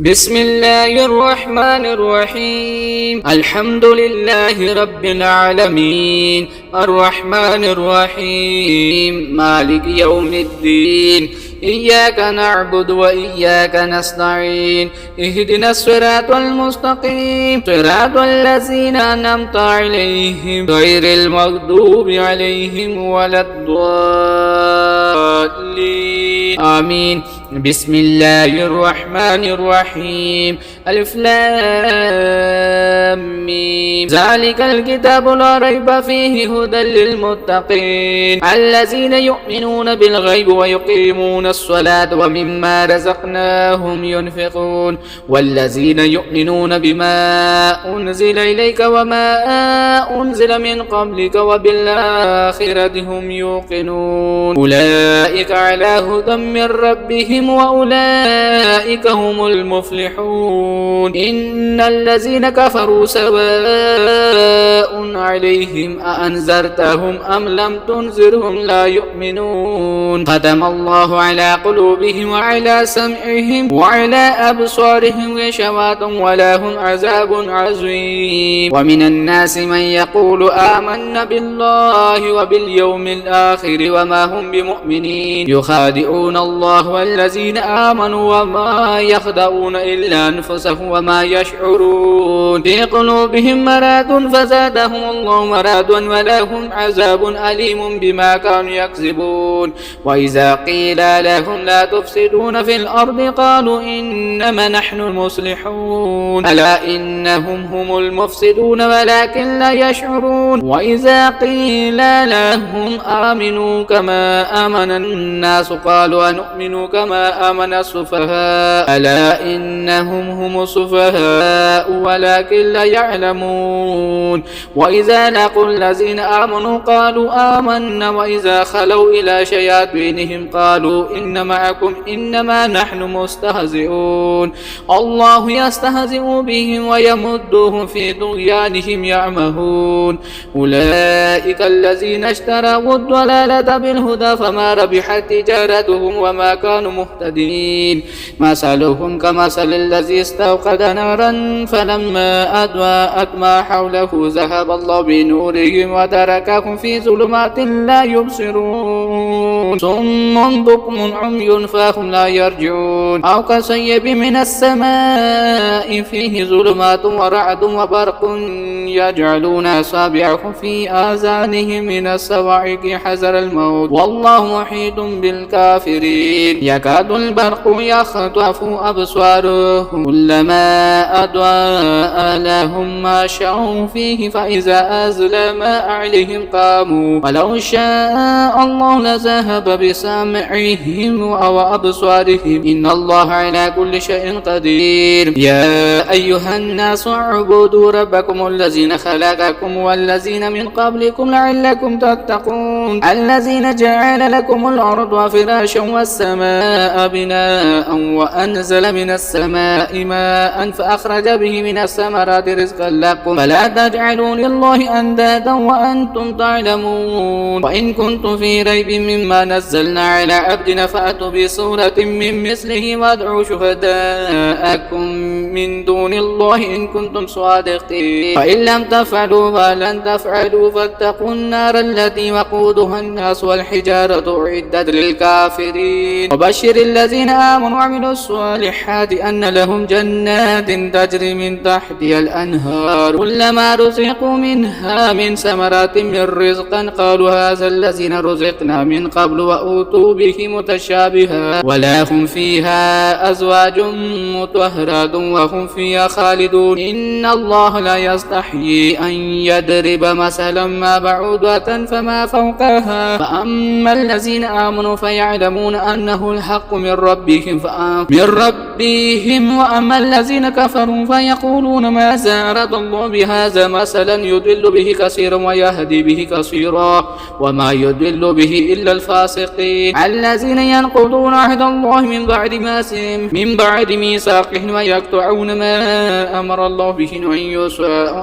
بسم الله الرحمن الرحيم. الحمد لله رب العالمين الرحمن الرحيم مالك يوم الدين. إياك نعبد وإياك نستعين. اهدنا الصراط المستقيم صراط الذين أنعمت عليهم غير المغضوب عليهم ولا الضالين آمين. بسم الله الرحمن الرحيم. ألف لام ميم. ذلك الكتاب لا ريب فيه هدى للمتقين الذين يؤمنون بالغيب ويقيمون الصلاة ومما رزقناهم ينفقون والذين يؤمنون بما أنزل إليك وما أنزل من قبلك وبالآخرة هم يوقنون أولئك على هدى من ربهم وأولئك هم المفلحون. إن الذين كفروا سواء عليهم أأنذرتهم أم لم تنذرهم لا يؤمنون. ختم الله على قلوبهم وعلى سمعهم وعلى أبصارهم غشاوة ولهم عذاب عظيم. ومن الناس من يقول آمنا بالله وباليوم الآخر وما هم بمؤمنين يخادعون الله والذين آمنوا وما يخدعون إلا أنفسهم وما يشعرون. في قلوبهم مرض فزادهم الله مرضا ولهم عذاب أليم بما كانوا يكذبون. وإذا قيل لهم لا تفسدون في الأرض قالوا إنما نحن المصلحون ألا إنهم هم المفسدون ولكن لا يشعرون. وإذا قيل لهم آمنوا كما آمن الناس قالوا أنؤمن كما آمن السفهاء ألا إنهم هم السفهاء ولكن لا يعلمون. وإذا لقوا الذين آمنوا قالوا آمنا وإذا خلوا إلى شياطينهم قالوا إن معكم إنما نحن مستهزئون. الله يستهزئ بهم ويمدهم في طغيانهم يعمهون. أولئك الذين اشتروا الضلالة بالهدى فما ربحت تجارتهم وما كانوا مهتدين. مثلهم كمثل الذي استوقد نارا فلما أضاءت ما حوله ذهب الله بنورهم وتركهم في ظلمات لا يبصرون صم بكم عمي فهم لا يرجعون. أو كصيب من السماء فيه ظلمات ورعد وبرق يجعلون أصابعهم في آذانهم من الصواعق حذر الموت والله محيط بالكافرين. يكاد البرق يخطف أبصارهم كلما أضاء لهم ما شاءوا فيه فإذا أظلم عليهم قاموا ولو شاء الله لذهب بسمعهم وأبصارهم إن الله على كل شيء قدير. يا أيها الناس اعبدوا ربكم الذين خلقكم والذين من قبلكم لعلكم تتقون الذين جعل لكم الأرض فراشا والسماء بناء وأنزل من السماء ماء فأخرج به من الثمرات رزقا لكم فلا تجعلوا لله أندادا وأنتم تعلمون. وإن كنتم في ريب مما نزلنا على عبدنا فأتوا بسورة من مثله وادعوا شهداءكم من دون الله إن كنتم صادقين فإن لم تفعلوا فلن تفعلوا فاتقوا النار التي وقودها الناس والحجارة أعدت للكافرين. وبشر الذين آمنوا وعملوا الصالحات أن لهم جنات تجري من تحتها الأنهار كلما رزقوا منها من ثمرات من رزقا قالوا هذا الذين رزقنا من قبل وأوتوا به متشابها ولهم فيها أزواج مطهرات وهم فيها خالدون. إن الله لا يستحيي أن يضرب مثلا ما بعوضة فما فوقها فأما الذين آمنوا فيعلمون أنه الحق من ربهم وأما الذين كفروا فيقولون ماذا أراد الله بهذا مثلا يضل به كثيرا ويهدي به كثيرا وما يضل به إلا الفاسقين الذين ينقضون عهد الله من بعد ميثاقه ويقطعون يقطعون ما أمر الله به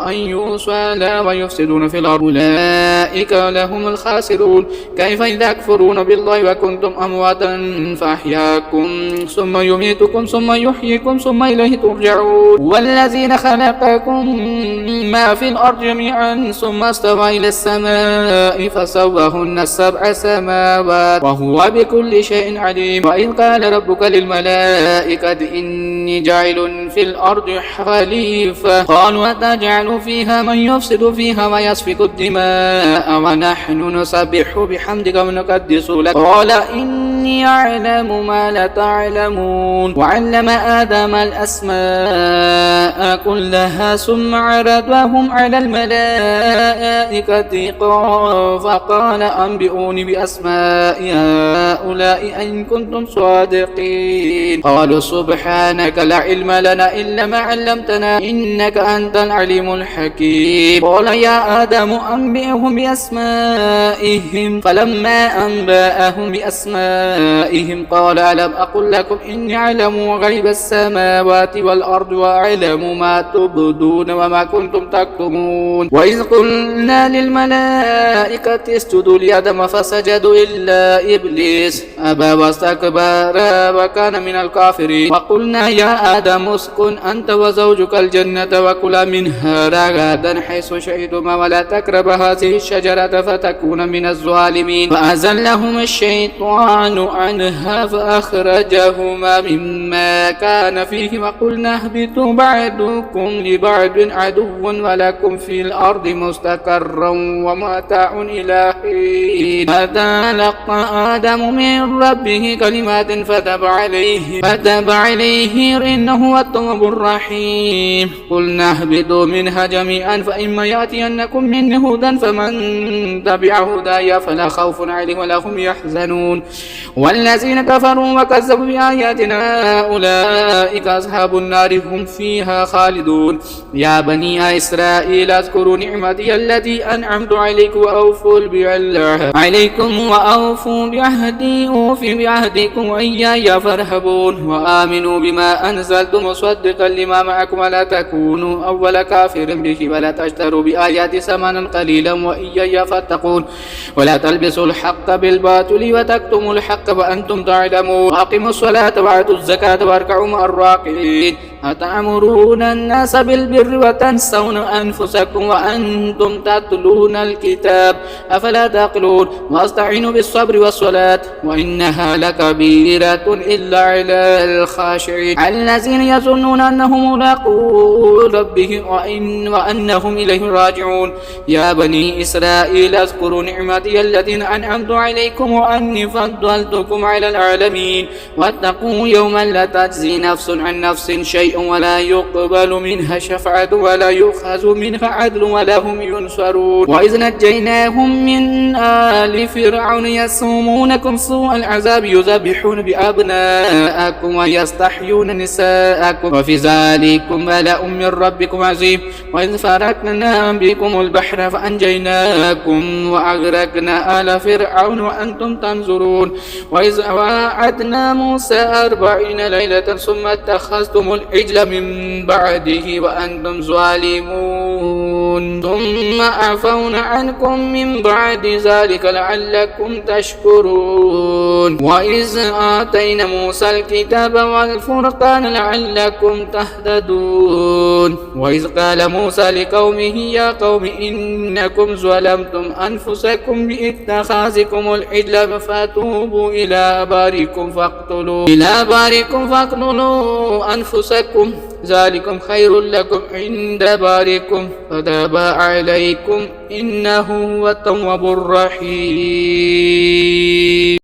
أن يوصل ويفسدون في الأرض أولئك لهم الخاسرون. كيف إذا تكفرون بالله وكنتم أمواتا فأحياكم ثم يميتكم ثم يحييكم ثم إليه ترجعون. والذين خلقكم ما في الأرض جميعا ثم استوى إلى السماء فسواهن 7 سماوات وهو بكل شيء عليم. وإذ قال ربك للملائكة إني جاعل في الأرض خليفة قالوا أتجعل فيها من يفسد فيها ويسفك الدماء ونحن نسبح بحمدك ونقدس لك قال إني أعلم ما لا تعلمون. وعلم آدم الأسماء كلها ثم عرضهم على الملائكة فقال أنبئوني بأسماء هؤلاء إن كنتم صادقين. قالوا سبحانك لا علم لنا إلا ما علمتنا إنك أنت العليم الحكيم. قال يا آدم أنبئهم بأسمائهم فلما أنبأهم بأسمائهم قال ألم أقل لكم إني أعلم غيب السماوات والأرض وأعلم ما تبدون وما كنتم تكتمون. وإذ قلنا للملائكة اسجدوا لآدم فسجدوا إلا إبليس أبى واستكبر وكان من الكافرين. وقلنا يا آدم اسكن أنت وزوجك الجنة وكلا منها رغدا حيث شئتما ولا تقربا هذه الشجرة فتكونا من الظالمين. فأزلهم الشيطان عنها فأخرجهما مما كان فيه وقلنا اهبطوا بعضكم لبعض عدو ولكم في الأرض مستقر ومتاع إلى حين. فتلقى آدم من ربه كلمات فتاب عليه إنه هو التواب الرحيم. قلنا اهبطوا منها جميعا فإما يأتينكم مني هدى فمن تبع هداي فلا خوف عليهم ولا هم يحزنون. والذين كفروا وكذبوا بآياتنا أولئك أصحاب النار هم فيها خالدون. يا بني إسرائيل اذكروا نعمتي التي أنعمت عليكم وأوفوا بعهدي أوف بعهدكم وإياي فارهبون. وآمنوا بما أنزلت مصدقا لما معكم ولا تكونوا أول كافر به ولا تشتروا بآياتي ثمنا قليلا وإياي فاتقون. ولا تلبسوا الحق بالباطل وتكتموا الحق وأنتم تعلمون. وأقيموا الصلاة وآتوا الزكاة واركعوا مع الراكعين. أتأمرون الناس بالبر وتنسون أنفسكم وأنتم تتلون الكتاب أفلا تعقلون. واستعينوا بالصبر والصلاة وإنها لكبيرة إلا على الخاشعين الذين يظنون أنهم ملاقو ربهم وأنهم إليه راجعون. يا بني إسرائيل اذكروا نعمتي التي أنعمت عليكم وأني فضلتكم على العالمين. واتقوا يوما لا تجزي نفس عن نفس شيئا ولا يقبل منها شفاعة ولا يؤخذ منها عدل ولا هم ينصرون. وإذ نجيناهم من آل فرعون يسومونكم سوء العذاب يذبحون بأبناءكم ويستحيون نساءكم وفي ذلكم بلاء من ربكم عظيم. وإذ فرقنا بكم البحر فأنجيناكم وأغرقنا آل فرعون وأنتم تنظرون. وإذ وعدنا موسى 40 ليلة ثم اتخذتم العجل من بعده وأنتم ظالمون ثم عفونا عنكم من بعد ذلك لعلكم تشكرون. وإذ آتينا موسى الكتاب والفرقان لعلكم تهتدون. وإذ قال موسى لقومه يا قوم إنكم ظلمتم أنفسكم باتخاذكم العجل فتوبوا إلى بارئكم فاقتلوا أنفسكم ذلكم خير لكم عند بارئكم فتاب عليكم إنه هو التواب الرحيم.